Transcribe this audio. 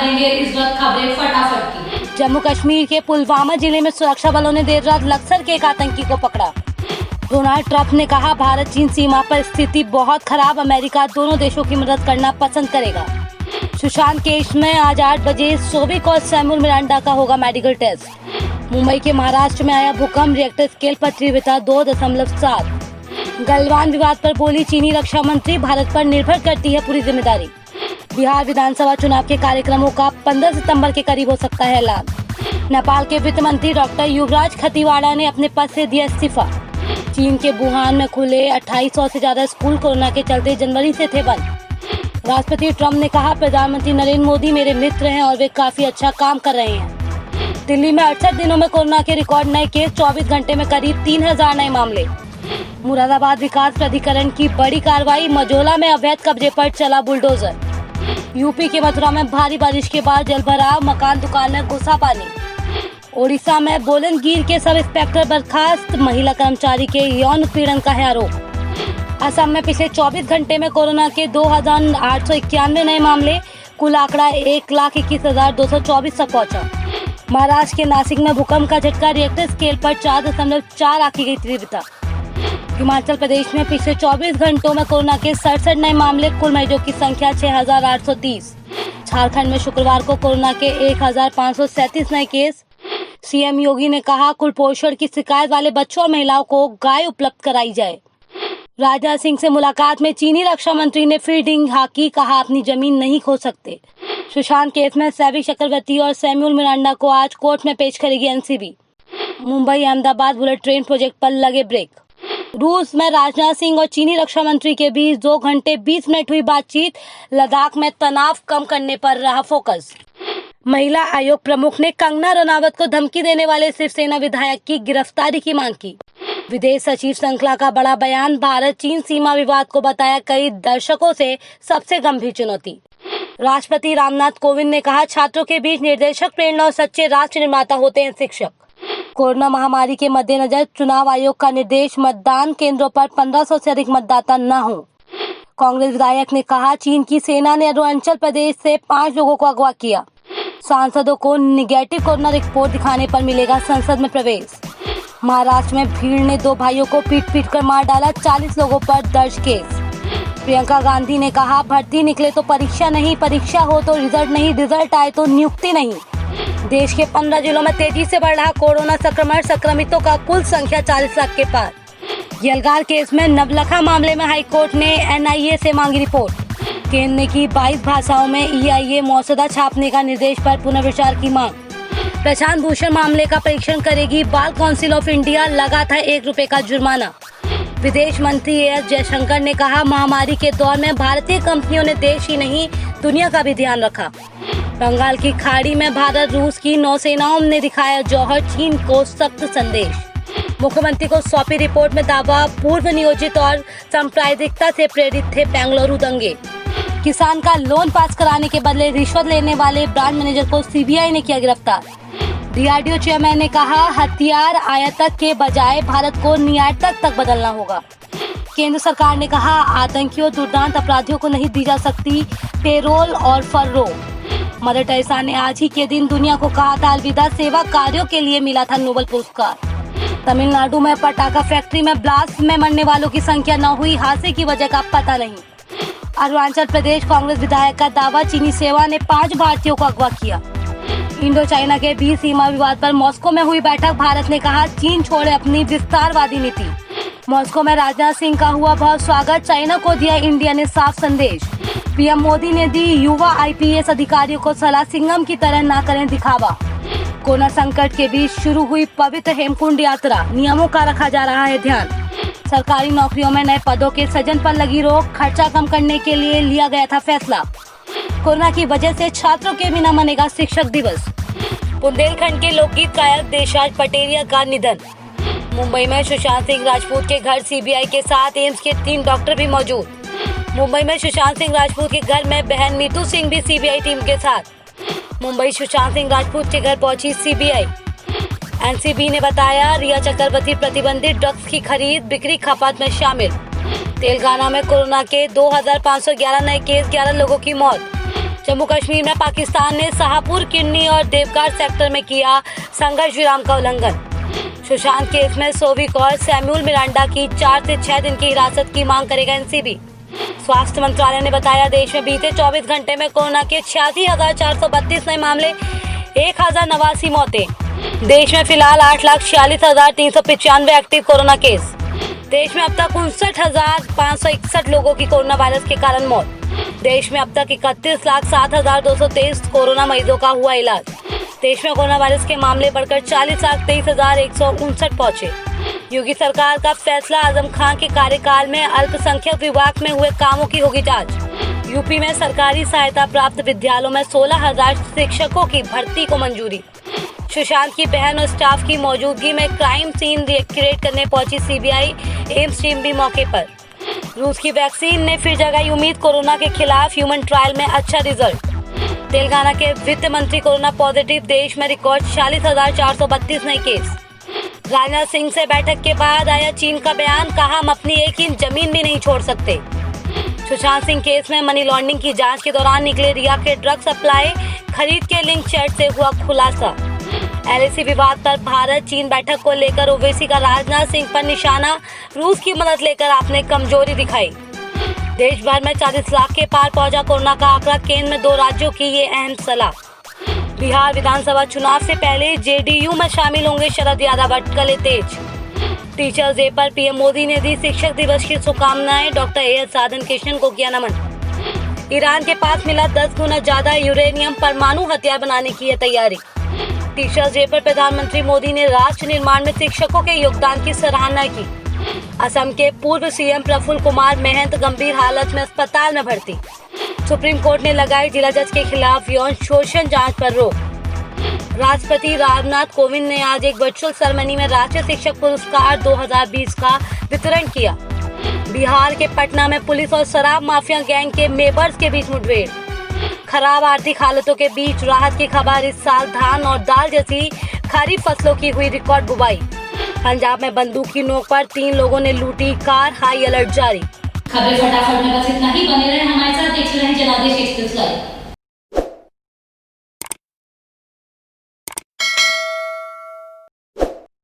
करेंगे इस वक्त खबरें फटाफट की। जम्मू कश्मीर के पुलवामा जिले में सुरक्षा बलों ने देर रात लक्सर के एक आतंकी को पकड़ा। डोनाल्ड ट्रंप ने कहा, भारत चीन सीमा पर स्थिति बहुत खराब, अमेरिका दोनों देशों की मदद करना पसंद करेगा। सुशांत केस में आज 8 बजे सोबिक और सैमुअल मिरांडा का होगा मेडिकल टेस्ट। मुंबई के महाराष्ट्र में आया भूकंप, रिएक्टर स्केल पर तीव्रता 2.7। गलवान विवाद पर बोली चीनी रक्षा मंत्री, भारत पर निर्भर करती है पूरी जिम्मेदारी। बिहार विधानसभा चुनाव के कार्यक्रमों का 15 सितंबर के करीब हो सकता है ऐलान। नेपाल के वित्त मंत्री डॉक्टर युवराज खतीवाड़ा ने अपने पद से दिया इस्तीफा। चीन के वुहान में खुले 2800 से ज्यादा स्कूल कोरोना के चलते जनवरी से थे बंद। राष्ट्रपति ट्रंप ने कहा, प्रधानमंत्री नरेंद्र मोदी मेरे मित्र हैं और वे काफी अच्छा काम कर रहे हैं। दिल्ली में 68 दिनों में कोरोना के रिकॉर्ड नए केस, 24 घंटे में करीब 3000 नए मामले। मुरादाबाद विकास प्राधिकरण की बड़ी कार्रवाई, मझौला में अवैध कब्जे पर चला बुलडोजर। यूपी के मथुरा में भारी बारिश के बाद जलभराव, मकान दुकान में घुसा पानी। ओडिशा में बोलनगिर के सब इंस्पेक्टर बर्खास्त, महिला कर्मचारी के यौन उत्पीड़न का है आरोप। असम में पिछले 24 घंटे में कोरोना के 2891 नए मामले, कुल आंकड़ा 1,21,224 तक पहुंचा। महाराष्ट्र के नासिक में भूकंप का झटका, रिएक्टर स्केल पर 4.4 आंकी गई तीव्रता। हिमाचल प्रदेश में पिछले 24 घंटों में कोरोना के 67 नए मामले, कुल मरीजों की संख्या 6,830। झारखंड में शुक्रवार को कोरोना के 1,537 नए केस। सीएम योगी ने कहा, कुपोषण की शिकायत वाले बच्चों और महिलाओं को गाय उपलब्ध कराई जाए। राजनाथ सिंह से मुलाकात में चीनी रक्षा मंत्री ने फिर ढींग हाकी, कहा अपनी जमीन नहीं खो सकते। सुशांत केस में सैवी चक्रवर्ती और सैमुअल मिरांडा को आज कोर्ट में पेश करेगी NCB. Mumbai Ahmedabad bullet train project पर लगे ब्रेक। रूस में राजनाथ सिंह और चीनी रक्षा मंत्री के बीच 2 घंटे 20 मिनट हुई बातचीत, लद्दाख में तनाव कम करने पर रहा फोकस। महिला आयोग प्रमुख ने कंगना रनावत को धमकी देने वाले शिवसेना विधायक की गिरफ्तारी की मांग की। विदेश सचिव श्रृंखला का बड़ा बयान, भारत चीन सीमा विवाद को बताया कई दशकों से सबसे गंभीर चुनौती। राष्ट्रपति रामनाथ कोविंद ने कहा, छात्रों के बीच निर्देशक, प्रेरणा और सच्चे राष्ट्र निर्माता होते हैं शिक्षक। कोरोना महामारी के मद्देनजर चुनाव आयोग का निर्देश, मतदान केंद्रों पर 1500 से अधिक मतदाता न हो। कांग्रेस विधायक ने कहा, चीन की सेना ने अरुणाचल प्रदेश से 5 लोगों को अगवा किया। सांसदों को निगेटिव कोरोना रिपोर्ट दिखाने पर मिलेगा संसद में प्रवेश। महाराष्ट्र में भीड़ ने 2 भाइयों को पीट कर मार डाला, 40 लोगों पर दर्ज केस। प्रियंका गांधी ने कहा, भर्ती निकले तो परीक्षा नहीं, परीक्षा हो तो रिजल्ट नहीं, रिजल्ट आए तो नियुक्ति नहीं। देश के 15 जिलों में तेजी से बढ़ रहा कोरोना संक्रमण, संक्रमितों का कुल संख्या 40 लाख के पार। यलगार केस में नवलखा मामले में हाईकोर्ट ने एनआईए से मांगी रिपोर्ट। केंद्र ने की 22 भाषाओं में ईआईए मसौदा छापने का निर्देश पर पुनर्विचार की मांग। प्रशांत भूषण मामले का परीक्षण करेगी बाल काउंसिल ऑफ इंडिया, लगा था ₹1 का जुर्माना। विदेश मंत्री एस जयशंकर ने कहा, महामारी के दौर में भारतीय कंपनियों ने देश ही नहीं दुनिया का भी ध्यान रखा। बंगाल की खाड़ी में भारत रूस की नौसेनाओं ने दिखाया जौहर, चीन को सख्त संदेश। मुख्यमंत्री को सौंपी रिपोर्ट में दावा, पूर्व नियोजित और सांप्रदायिकता से प्रेरित थे बेंगलुरु दंगे। किसान का लोन पास कराने के बदले रिश्वत लेने वाले ब्रांच मैनेजर को सीबीआई ने किया गिरफ्तार। डीआरडीओ चेयरमैन ने कहा, हथियार आयातक के बजाय भारत को निर्यातक तक बदलना होगा। केंद्र सरकार ने कहा, आतंकियों, दुर्दांत अपराधियों को नहीं दी जा सकती पेरोल और फर्रो। मदर टेरेसा ने आज ही के दिन दुनिया को कहा था अलविदा, सेवा कार्यों के लिए मिला था नोबेल पुरस्कार। तमिलनाडु में पटाखा फैक्ट्री में ब्लास्ट में मरने वालों की संख्या न हुई, हादसे की वजह का पता नहीं। अरुणाचल प्रदेश कांग्रेस विधायक का दावा, चीनी सेना ने 5 भारतीयों को अगवा किया। इंडो चाइना के बीच सीमा विवाद पर मॉस्को में हुई बैठक, भारत ने कहा चीन छोड़े अपनी विस्तारवादी नीति। मॉस्को में राजनाथ सिंह का हुआ बहुत स्वागत, चाइना को दिया इंडिया ने साफ संदेश। पीएम मोदी ने दी युवा आईपीएस अधिकारियों को सलाह, सिंघम की तरह ना करें दिखावा। कोरोना संकट के बीच शुरू हुई पवित्र हेमकुंड यात्रा, नियमों का रखा जा रहा है ध्यान। सरकारी नौकरियों में नए पदों के सृजन पर लगी रोक, खर्चा कम करने के लिए लिया गया था फैसला। कोरोना की वजह से छात्रों के बिना मनेगा शिक्षक दिवस। बुंदेलखंड के लोकगीत गायक देशराज पटेरिया का निधन। मुंबई में सुशांत सिंह राजपूत के घर सीबीआई के साथ एम्स के 3 डॉक्टर भी मौजूद। मुंबई में सुशांत सिंह राजपूत के घर में बहन मीतू सिंह भी सीबीआई टीम के साथ। मुंबई सुशांत सिंह राजपूत के घर पहुंची सीबीआई। एनसीबी ने बताया, रिया चक्रवर्ती प्रतिबंधित ड्रग्स की खरीद बिक्री खपत में शामिल। तेलंगाना में कोरोना के 2511 नए केस, 11 लोगों की मौत। जम्मू कश्मीर में पाकिस्तान ने शाहपुर, किन्नी और देवगार सेक्टर में किया संघर्ष विराम का उल्लंघन। सुशांत केस में सोविक और सैमुअल मिरांडा की 4 से 6 दिन की हिरासत की मांग करेगा एनसीबी। स्वास्थ्य मंत्रालय ने बताया, देश में बीते 24 घंटे में कोरोना के 86,432 नए मामले, 1,089 मौतें। देश में फिलहाल 8,46,395 एक्टिव कोरोना केस। देश में अब तक 59,561 लोगों की कोरोना वायरस के कारण मौत। देश में अब तक 31,07,223 कोरोना मरीजों का हुआ इलाज। देश में कोरोना वायरस के मामले बढ़कर 40,23,159 पहुंचे। योगी सरकार का फैसला, आजम खान के कार्यकाल में अल्पसंख्यक विभाग में हुए कामों की होगी जांच। यूपी में सरकारी सहायता प्राप्त विद्यालयों में 16,000 शिक्षकों की भर्ती को मंजूरी। सुशांत की बहन और स्टाफ की मौजूदगी में क्राइम सीन रिक्रिएट करने पहुंची सीबीआई, एम्स टीम भी मौके पर। रूस की वैक्सीन ने फिर जगाई उम्मीद, कोरोना के खिलाफ ह्यूमन ट्रायल में अच्छा रिजल्ट। तेलंगाना के वित्त मंत्री कोरोना पॉजिटिव, देश में रिकॉर्ड 40,432 नए केस। राजनाथ सिंह से बैठक के बाद आया चीन का बयान, कहा हम अपनी एक इंच जमीन भी नहीं छोड़ सकते। सुशांत सिंह केस में मनी लॉन्ड्रिंग की जांच के दौरान निकले रिया के ड्रग सप्लाई खरीद के लिंक चैट से हुआ खुलासा। एलएसी विवाद पर भारत चीन बैठक को लेकर ओवैसी का राजनाथ सिंह पर निशाना, रूस की मदद लेकर आपने कमजोरी दिखाई। देश भर में 40 लाख के पार पहुंचा कोरोना का आंकड़ा, केंद्र में 2 राज्यों की ये अहम सलाह। बिहार विधानसभा चुनाव से पहले जेडीयू में शामिल होंगे शरद यादव, अटकलें तेज। टीचर्स डे पर पीएम मोदी ने दी शिक्षक दिवस की शुभकामनाएं, डॉक्टर एएस साधन कृष्णन को किया नमन। ईरान के पास मिला 10 गुना ज्यादा यूरेनियम, परमाणु हथियार बनाने की है तैयारी। टीचर्स डे पर प्रधानमंत्री मोदी ने राष्ट्र निर्माण में शिक्षकों के योगदान की सराहना की। असम के पूर्व सीएम प्रफुल्ल कुमार महंत गंभीर हालत में अस्पताल में भर्ती। सुप्रीम कोर्ट ने लगाई जिला जज के खिलाफ यौन शोषण जांच पर रोक। राष्ट्रपति रामनाथ कोविंद ने आज एक वर्चुअल सेरेमनी में राष्ट्रीय शिक्षक पुरस्कार 2020 का वितरण किया। बिहार के पटना में पुलिस और शराब माफिया गैंग के मेंबर्स के बीच मुठभेड़। खराब आर्थिक हालतों के बीच राहत की खबर, इस साल धान और दाल जैसी खरीफ फसलों की हुई रिकॉर्ड बुवाई। पंजाब में बंदूक की नोक पर 3 लोगों ने लूटी कार, हाई अलर्ट जारी। खबरें फटाफट में बस इतना ही। बने रहे हमारे साथ, देखते रहें जनादेश एक्सप्रेस लाइव।